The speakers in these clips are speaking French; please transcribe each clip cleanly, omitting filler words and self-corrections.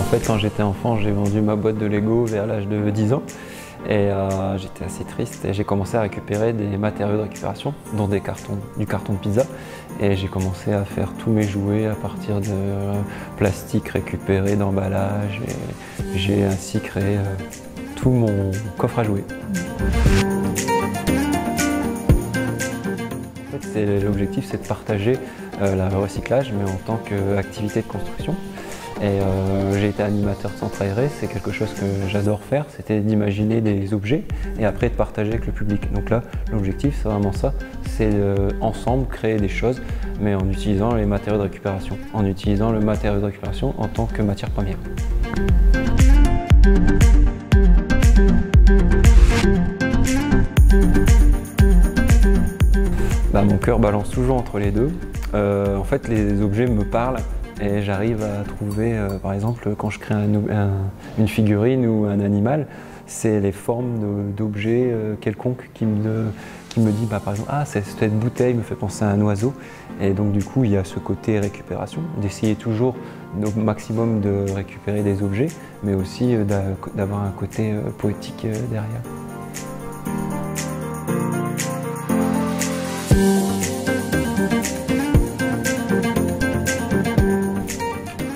fait, quand j'étais enfant, j'ai vendu ma boîte de Lego vers l'âge de 10 ans. Et j'étais assez triste et j'ai commencé à récupérer des matériaux de récupération, dont du carton de pizza. Et j'ai commencé à faire tous mes jouets à partir de plastique récupéré, d'emballage. Et j'ai ainsi créé tout mon coffre à jouets. En fait, l'objectif, c'est de partager le recyclage, mais en tant qu'activité de construction. Et j'ai été animateur de centre aéré, c'est quelque chose que j'adore faire, c'était d'imaginer des objets et après de partager avec le public. Donc là, l'objectif, c'est vraiment ça, c'est ensemble créer des choses, mais en utilisant les matériaux de récupération, en utilisant le matériau de récupération en tant que matière première. Mon cœur balance toujours entre les deux. En fait, les objets me parlent. Et j'arrive à trouver, par exemple, quand je crée une figurine ou un animal, c'est les formes d'objets quelconques qui me dit, par exemple, ah, cette bouteille me fait penser à un oiseau. Et donc du coup, il y a ce côté récupération, d'essayer toujours au maximum de récupérer des objets, mais aussi d'avoir un côté poétique derrière.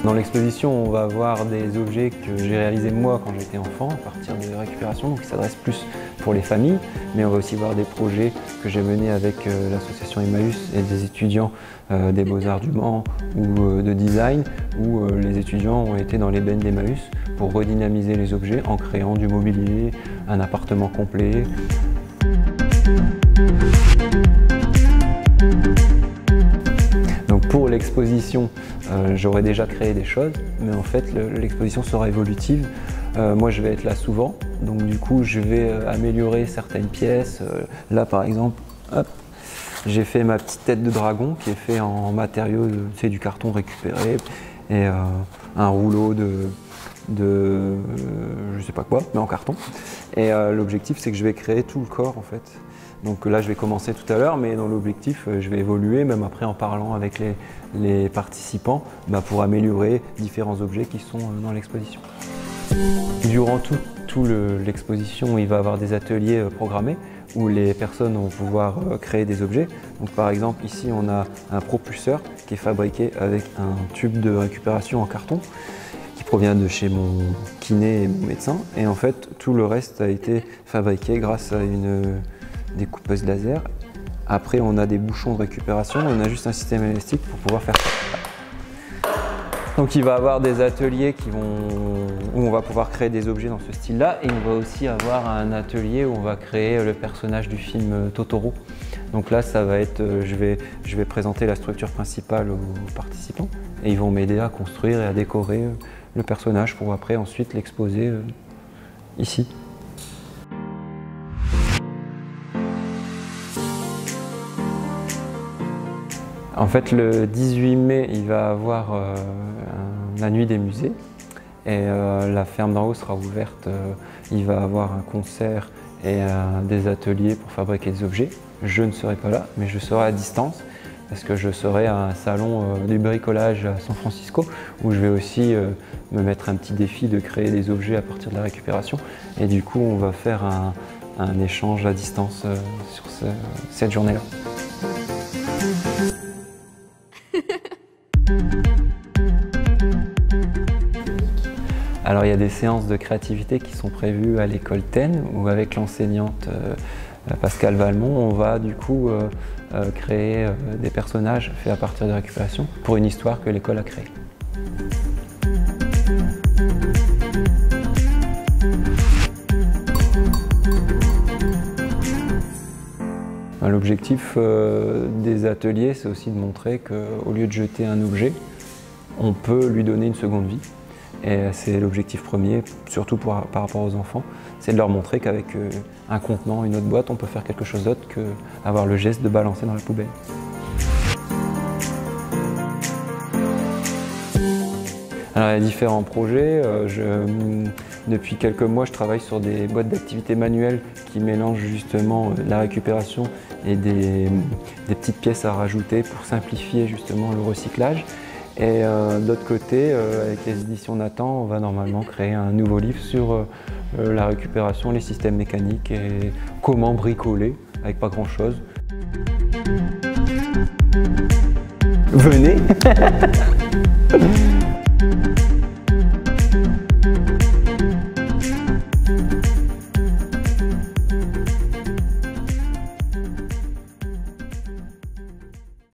Dans l'exposition, on va avoir des objets que j'ai réalisés moi quand j'étais enfant, à partir de récupération, donc qui s'adressent plus pour les familles, mais on va aussi voir des projets que j'ai menés avec l'association Emmaüs et des étudiants des Beaux-Arts du Mans ou de design, où les étudiants ont été dans l'ébène d'Emmaüs pour redynamiser les objets en créant du mobilier, un appartement complet. Pour l'exposition, j'aurais déjà créé des choses, mais en fait l'exposition sera évolutive. Moi je vais être là souvent, donc du coup je vais améliorer certaines pièces. Là par exemple, j'ai fait ma petite tête de dragon qui est fait en matériaux, c'est du carton récupéré et un rouleau de je sais pas quoi, mais en carton. Et l'objectif c'est que je vais créer tout le corps en fait. Donc là, je vais commencer tout à l'heure, mais dans l'objectif, je vais évoluer, même après en parlant avec les participants, pour améliorer différents objets qui sont dans l'exposition. Durant toute l'exposition, il va y avoir des ateliers programmés où les personnes vont pouvoir créer des objets. Donc par exemple, ici, on a un propulseur qui est fabriqué avec un tube de récupération en carton qui provient de chez mon kiné et mon médecin. Et en fait, tout le reste a été fabriqué grâce à une découpeuse laser. Après, on a des bouchons de récupération, on a juste un système élastique pour pouvoir faire ça. Donc il va y avoir des ateliers où on va pouvoir créer des objets dans ce style-là, et on va aussi avoir un atelier où on va créer le personnage du film Totoro. Donc là, ça va être, je vais présenter la structure principale aux participants, et ils vont m'aider à construire et à décorer le personnage pour après ensuite l'exposer ici. En fait, le 18 mai, il va y avoir la nuit des musées et la ferme d'en haut sera ouverte. Il va y avoir un concert et des ateliers pour fabriquer des objets. Je ne serai pas là, mais je serai à distance parce que je serai à un salon du bricolage à San Francisco où je vais aussi me mettre un petit défi de créer des objets à partir de la récupération. Et du coup, on va faire un échange à distance sur cette journée-là. Alors il y a des séances de créativité qui sont prévues à l'école TEN où avec l'enseignante Pascale Valmont, on va du coup créer des personnages faits à partir de récupération pour une histoire que l'école a créée. L'objectif des ateliers, c'est aussi de montrer qu'au lieu de jeter un objet, on peut lui donner une seconde vie. Et c'est l'objectif premier, surtout par rapport aux enfants, c'est de leur montrer qu'avec un contenant, une autre boîte, on peut faire quelque chose d'autre qu'avoir le geste de balancer dans la poubelle. Alors, il y a différents projets. Depuis quelques mois, je travaille sur des boîtes d'activités manuelles qui mélangent justement la récupération et des petites pièces à rajouter pour simplifier justement le recyclage. Et d'autre côté, avec les éditions Nathan, on va normalement créer un nouveau livre sur la récupération, les systèmes mécaniques et comment bricoler avec pas grand chose. Venez.